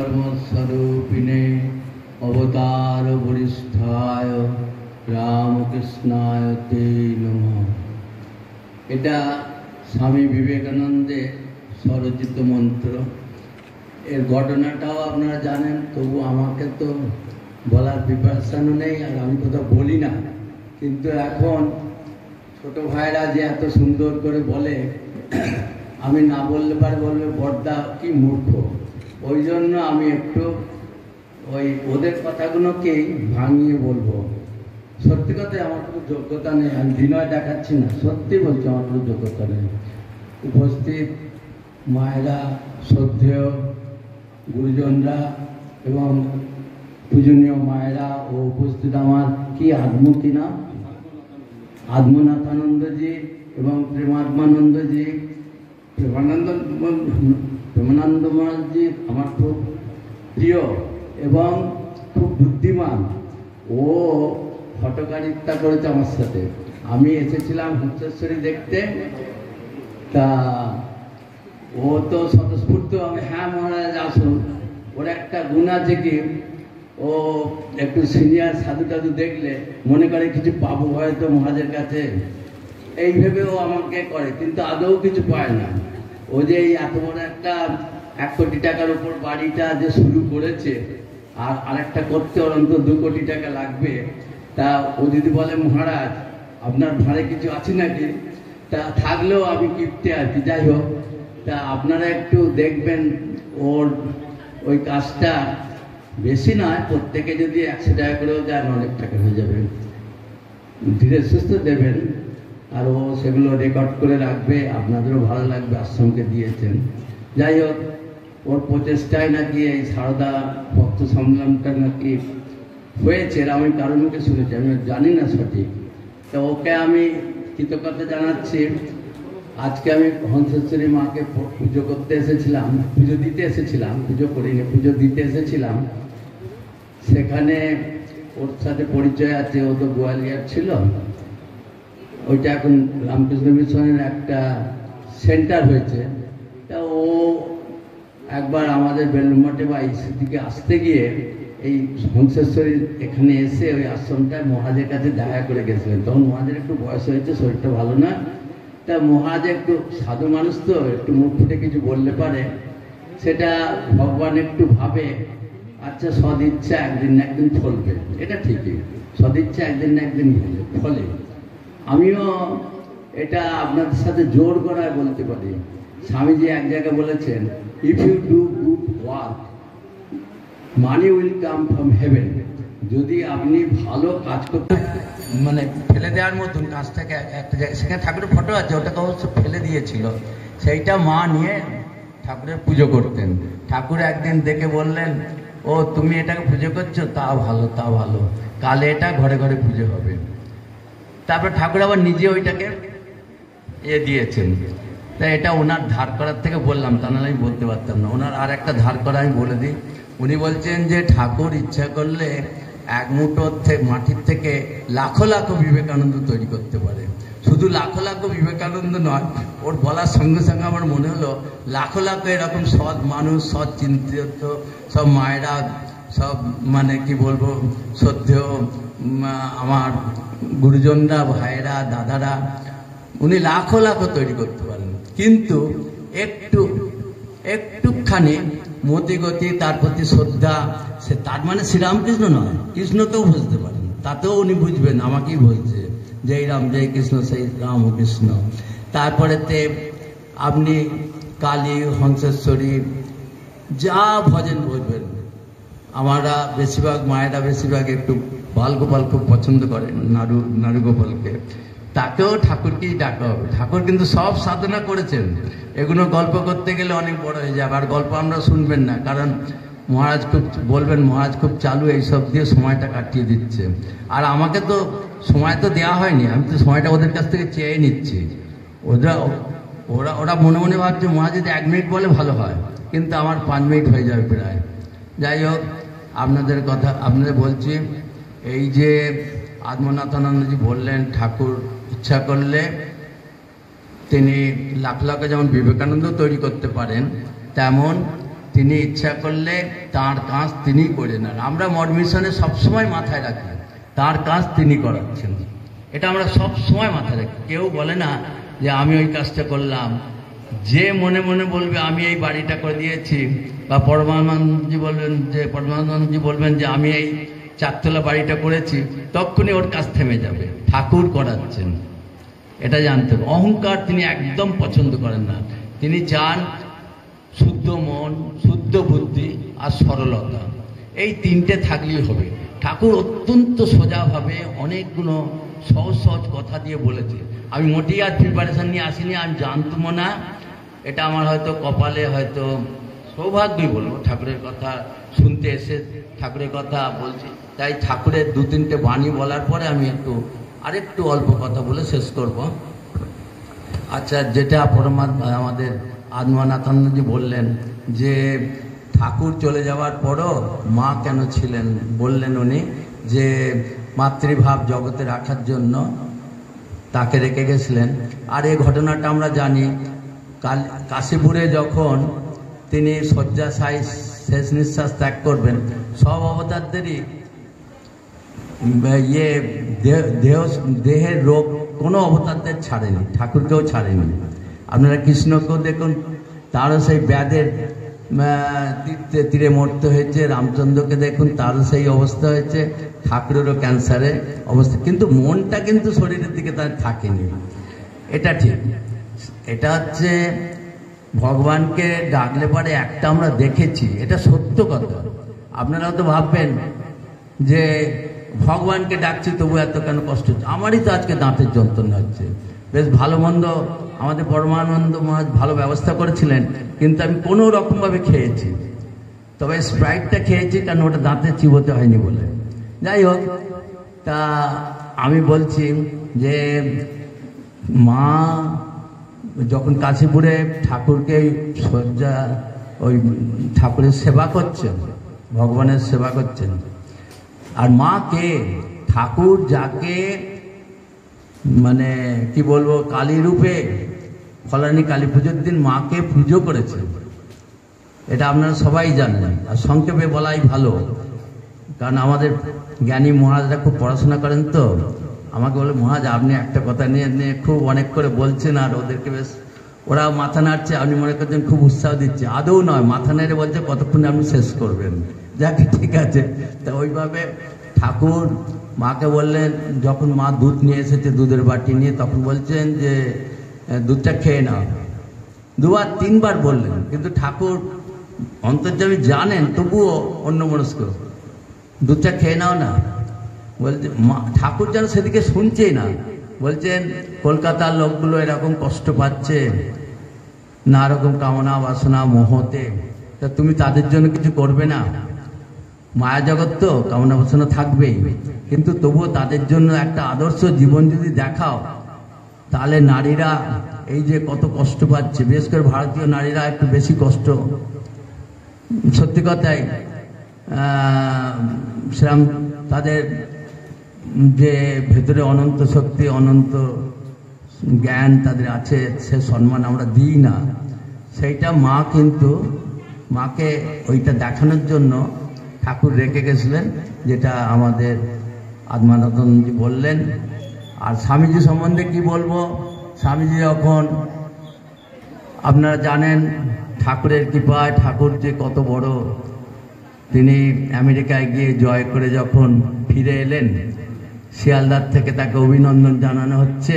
धर्मस्वरूपिणे अवतार वरिष्ठाय रामकृष्णाय ते नमः। এটা স্বামী বিবেকানন্দের স্বরচিত মন্ত্র। এর ঘটনাটাও আপনারা জানেন, তবু আমাকে তো বলার প্রিপারেশনও নেই আর আমি কোথাও বলি না, কিন্তু এখন ছোট ভাইরা যে এত সুন্দর করে বলে আমি না বললে পারে বলবে বড়দা কি মূর্খ, ওই জন্য আমি একটু ওই ওদের কথাগুলোকেই ভাঙিয়ে বলবো। সত্যি কথাই আমার কোনো যোগ্যতা নেই, আমি বিনয় দেখাচ্ছি না, সত্যি বলছি আমার কোনো যোগ্যতা নেই। উপস্থিত মায়েরা, শ্রদ্ধেয় গুরুজনরা এবং পূজনীয় মায়েরা ও উপস্থিত আমার কি আত্মূর্তি নাম আত্মনাথানন্দজি এবং প্রেমাত্মানন্দজি, প্রেমানন্দজি আমার খুব প্রিয় এবং খুব বুদ্ধিমান। ও ফটোকারিতা করেছে আমার সাথে। আমি এসেছিলাম হংসেশ্বরী দেখতে, তা ও তো স্বতঃস্ফূর্ত আমি হ্যাঁ মহারাজ আসুন। ওর একটা গুণ আছে কি, ও একটু সিনিয়র সাধু টাধু দেখলে মনে করে কিছু পাবো হয়তো মহারাজের কাছে, এই ভেবে ও আমাকে করে, কিন্তু আদৌ কিছু পায় না। ও যে এত বড় একটা 1 কোটি টাকার উপর বাড়িটা যে শুরু করেছে, আর আরেকটা করতে ওর অন্তত 2 কোটি টাকা লাগবে, তা ও যদি বলে মহারাজ আপনার ভাড়ে কিছু আছে নাকি, তা থাকলেও আমি কিপ্টে আর কি। যাই হোক, তা আপনারা একটু দেখবেন ওর ওই কাজটা বেশি নয়, প্রত্যেকে যদি 100 টাকা করেও যান অনেক টাকা হয়ে যাবে, ধীরে সুস্থ দেবেন। আর ও সেগুলো রেকর্ড করে রাখবে, আপনাদেরও ভালো লাগবে, আশ্রমকে দিয়েছেন। যাই হোক, ওর প্রচেষ্টায় নাকি এই সারদা ভক্ত সংগ্রামটা নাকি হয়েছে, আমি কারোর মুখে শুনেছি, আমি জানি না সঠিক। তো ওকে আমি কৃতজ্ঞতা জানাচ্ছি। আজকে আমি হংসেশ্বরী মাকে পুজো করতে এসেছিলাম, পুজো দিতে এসেছিলাম, পুজো করিনি, পুজো দিতে এসেছিলাম। সেখানে ওর সাথে পরিচয় আছে, ও তো গোয়ালিয়ার ছিল, ওইটা এখন রামকৃষ্ণ মিশনের একটা সেন্টার হয়েছে। তা ও একবার আমাদের বেলুমঠে বা এই দিকে আসতে গিয়ে এই হংসেশ্বরীর এখানে এসে ওই আশ্রমটায় মহারাজের কাছে দেখা করে গেছিলেন। তখন মহারাজের একটু বয়স হয়েছে, শরীরটা ভালো না। তা মহারাজ একটু সাধু মানুষ তো, একটু মুখ ফুটে কিছু বললে পারে, সেটা ভগবান একটু ভাবে আচ্ছা সদিচ্ছা একদিন না একদিন ফলবে, এটা ঠিকই, সদিচ্ছা একদিন না একদিন ফলে। আমিও এটা আপনাদের সাথে জোর করায় বলতে পারি। স্বামীজি এক জায়গায় বলেছেন, if you do good work money will come from heaven. যদি আপনি ভালো কাজ করতে, মানে ফেলে দেওয়ার মতন কাজটাকে একটা জায়গায়, সেখানে ঠাকুরের ফটো আছে, ওটাকে অবশ্য ফেলে দিয়েছিল, সেইটা মা নিয়ে ঠাকুরের পুজো করতেন। ঠাকুর একদিন দেখে বললেন, ও তুমি এটাকে পুজো করছো, তা ভালো তা ভালো, কালে এটা ঘরে ঘরে পুজো হবে। তারপর ঠাকুর আবার নিজে ওইটাকে দিয়েছেন। তাই এটা ওনার ধার করার থেকে বললাম, তা নাহলে আমি বলতে পারতাম না। ওনার আর একটা ধার করা আমি বলে দিই। উনি বলছেন যে ঠাকুর ইচ্ছা করলে 1 মুঠো মাটির থেকে লাখো লাখো বিবেকানন্দ তৈরি করতে পারে। শুধু লাখো লাখো বিবেকানন্দ নয়, ওর বলার সঙ্গে সঙ্গে আমার মনে হলো লাখো লাখো এরকম সৎ মানুষ, সৎ চিন্তিত সব মায়েরা, সব মানে কি বলবো শ্রদ্ধেয় আমার গুরুজনরা, ভাইরা, দাদারা, উনি লাখো লাখো তৈরি করতে পারেন। কিন্তু একটুখানি মতিগতি, তার প্রতি শ্রদ্ধা, সে তার মানে শ্রীরামকৃষ্ণ নয়, কৃষ্ণকেও বুঝতে পারেন, তাতেও উনি বুঝবেন আমাকেই বলছে জয় রাম জয় কৃষ্ণ সেই রামকৃষ্ণ। তারপরেতে আপনি কালী, হংসেশ্বরী, যা ভজন বুঝবেন। আমরা বেশিরভাগ মায়েরা বেশিরভাগ একটু বালগোপাল খুব পছন্দ করেন, নারুগোপালকে, তাকেও ঠাকুরকেই ডাকা হবে। ঠাকুর কিন্তু সব সাধনা করেছেন, এগুলো গল্প করতে গেলে অনেক বড় হয়ে যাবে, আর গল্প আমরা শুনবেন না, কারণ মহারাজ খুব বলবেন মহারাজ খুব চালু, এইসব দিয়ে সময়টা কাটিয়ে দিচ্ছে। আর আমাকে তো সময় তো দেওয়া হয়নি, আমি তো সময়টা ওদের কাছ থেকে চেয়ে নিচ্ছি। ওরা মনে মনে ভাবছে মহারাজ যদি 1 মিনিট বলে ভালো হয়, কিন্তু আমার 5 মিনিট হয়ে যাবে প্রায়। যাই হোক, আপনাদের কথা আপনাদের বলছি, এই যে আত্মনাথানন্দজি বললেন ঠাকুর ইচ্ছা করলে তিনি লাখ লাখ যেমন বিবেকানন্দ তৈরি করতে পারেন, তেমন তিনি ইচ্ছা করলে তাঁর কাজ তিনিই করে নেন। আমরা মঠ মিশনে সবসময় মাথায় রাখি তাঁর কাজ তিনি করাচ্ছেন, এটা আমরা সব সময় মাথায় রাখি। কেউ বলে না যে আমি ওই কাজটা করলাম। যে মনে মনে বলবে আমি এই বাড়িটা করে দিয়েছি, বা পরমানন্দজি বলবেন যে আমি এই চারতলা বাড়িটা করেছি, তখনই ওর কাজ থেমে যাবে। ঠাকুর করাচ্ছেন, এটা জানতে হবে। অহংকার তিনি একদম পছন্দ করেন না। তিনি চান শুদ্ধ মন, শুদ্ধ বুদ্ধি আর সরলতা, এই তিনটে থাকলেই হবে। ঠাকুর অত্যন্ত সোজাভাবে অনেকগুলো সহজ সহজ কথা দিয়ে বলেছে। আমি মোটেই আর প্রিপারেশন নিয়ে আসিনি, আমি জানতাম না। এটা আমার হয়তো কপালে, হয়তো সৌভাগ্যই বলবো, ঠাকুরের কথা শুনতে এসে ঠাকুরের কথা বলছি। তাই ঠাকুরের দু তিনটে বাণী বলার পরে আমি আরেকটু অল্প কথা বলে শেষ করব। আচ্ছা, যেটা আমাদের আত্মানাথজি বললেন যে ঠাকুর চলে যাওয়ার পরও মা কেন ছিলেন, বললেন উনি যে মাতৃভাব জগতে রাখার জন্য তাকে রেখে গেছিলেন। আর এই ঘটনাটা আমরা জানি, কাশীপুরে যখন তিনি শয্যাশায়ী শেষ নিঃশ্বাস ত্যাগ করবেন, সব অবতারদেরই দেহের রোগ কোনো অবতারদের ছাড়েনি, ঠাকুরকেও ছাড়েনি। আপনারা কৃষ্ণকেও দেখুন, তারও সেই ব্যাধের তীরে মরতে হয়েছে। রামচন্দ্রকে দেখুন, তারও সেই অবস্থা হয়েছে। ঠাকুরেরও ক্যান্সারে অবস্থা, কিন্তু মনটা কিন্তু শরীরের দিকে তার থাকেনি। এটা ঠিক। এটা হচ্ছে ভগবানকে ডাকলে পরে একটা আমরা দেখেছি, এটা সত্য কথা। আপনারাও তো ভাববেন যে ভগবানকে ডাকছি তবু এত কেন কষ্ট হচ্ছে। আমারই তো আজকে দাঁতের যন্ত্রণা হচ্ছে। বেশ ভালো মন্দ আমাদের পরমানন্দ মহারাজ ভালো ব্যবস্থা করেছিলেন, কিন্তু আমি কোনো রকমভাবে খেয়েছি। তবে স্প্রাইটটা খেয়েছি, কারণ ওটা দাঁতে চিবোতে হয়নি বলে। যাই হোক, তা আমি বলছি যে মা যখন কাশীপুরে ঠাকুরকে শয্যা ওই ঠাকুরের সেবা করছেন, ভগবানের সেবা করছেন, আর মা কে? ঠাকুর যাকে মানে কি বলবো, কালী রূপে ফলানি কালী পুজোর দিন মাকে পুজো করেছে, এটা আপনারা সবাই জানেন। আর সংক্ষেপে বলাই ভালো, কারণ আমাদের জ্ঞানী মহারাজরা খুব পড়াশোনা করেন, তো আমাকে বলে মহারাজ আপনি একটা কথা নিয়ে খুব অনেক করে বলছেন, আর ওদেরকে বেশ ওরা মাথা নাড়ছে, আপনি মনে করছেন খুব উৎসাহ দিচ্ছে। আদৌ নয়, মাথা নেড়ে বলছে কতক্ষণে আপনি শেষ করবেন। যাকে ঠিক আছে। তা ওইভাবে ঠাকুর মাকে বললেন, যখন মা দুধ নিয়ে এসেছে, দুধের বাটি নিয়ে, তখন বলছেন যে দুধটা খেয়ে নাও। দুবার তিনবার বললেন, কিন্তু ঠাকুর অন্তর্যামী জানেন, তবুও অন্যমনস্ক, দুধটা খেয়ে নাও না। বলছে ঠাকুর যেন সেদিকে শুনছেই না। বলছেন কলকাতার লোকগুলো এরকম কষ্ট পাচ্ছে, না রকম কামনা বাসনা মোহতে, তা তুমি তাদের জন্য কিছু করবে না? মায়া জগৎ তো কামনা বাসনা থাকবেই, কিন্তু তবুও তাদের জন্য একটা আদর্শ জীবন যদি দেখাও, তাহলে নারীরা এই যে কত কষ্ট পাচ্ছে, বিশেষ করে ভারতীয় নারীরা একটু বেশি কষ্ট। সত্যি কথাই, সেরকম তাদের যে ভেতরে অনন্ত শক্তি, অনন্ত জ্ঞান তাদের আছে, সে সম্মান আমরা দিই না। সেইটা মা কিন্তু মাকে ওইটা দেখানোর জন্য ঠাকুর রেখে গেছিলেন, যেটা আমাদের আত্মানন্দজি বললেন। আর স্বামীজি সম্বন্ধে কি বলবো, স্বামীজি যখন আপনারা জানেন ঠাকুরের কৃপায়, ঠাকুর যে কত বড়, তিনি আমেরিকায় গিয়ে জয় করে যখন ফিরে এলেন, শিয়ালদার থেকে তাকে অভিনন্দন জানানো হচ্ছে,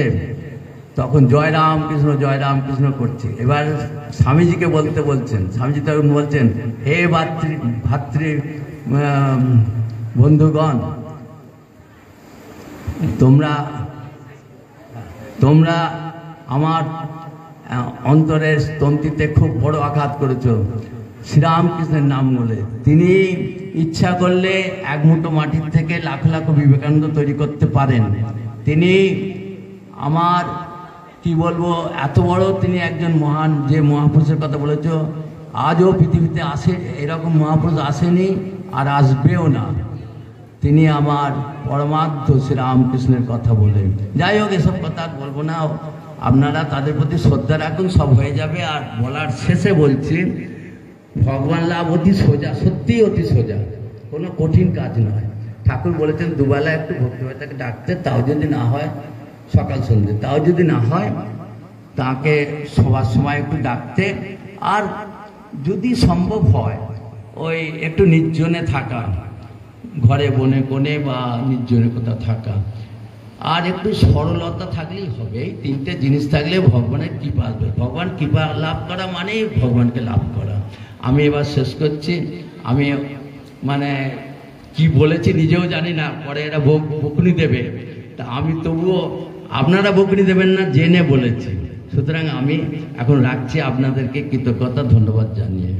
তখন জয় রামকৃষ্ণ করছে। এবার স্বামীজিকে বলতে বলছেন, স্বামীজি তখন বলছেন, হে ভাতৃ বন্ধুগণ, তোমরা আমার অন্তরের তন্ত্রীতে খুব বড় আঘাত করেছো। শ্রীরামকৃষ্ণের নাম বলে তিনি ইচ্ছা করলে এক মুঠো মাটির থেকে লাখ লাখ বিবেকানন্দ তৈরি করতে পারেন। তিনি আমার কি বলবো, এত বড় তিনি একজন মহান, যে মহাপুরুষের কথা বলেছ, আজও পৃথিবীতে আসে এরকম মহাপুরুষ আসেনি, আর আসবেও না। তিনি আমার পরমার্থ শ্রীরামকৃষ্ণের কথা বলেন। যাই হোক, এসব কথা আর বলবো না, আপনারা তাদের প্রতি শ্রদ্ধা রাখুন, সব হয়ে যাবে। আর বলার শেষে বলছি ভগবান লাভ অতি সোজা, সত্যি অতি সোজা, কোনো কঠিন কাজ নয়। ঠাকুর বলেছেন দুবেলা একটু ভক্তিভাবে ডাকতে, তাও যদি না হয় সকাল সন্ধ্যে, তাও যদি না হয় তাকে সবার সময় একটু ডাকতে, আর যদি সম্ভব হয় ওই একটু নির্জনে থাকা, ঘরে বনে কোণে বা নির্জনে কোথাও থাকা, আর একটু সরলতা থাকলেই হবে। এই তিনটে জিনিস থাকলে ভগবানের কৃপা আসবে। ভগবান কৃপা লাভ করা মানেই ভগবানকে লাভ করা। আমি এবার শেষ করছি। আমি মানে কি বলেছি নিজেও জানি না, পরে এরা বকুনি দেবে, তা আমি তবুও, আপনারা বকুনি দেবেন না জেনে বলেছি। সুতরাং আমি এখন রাখছি, আপনাদেরকে কৃতজ্ঞতা ধন্যবাদ জানিয়ে।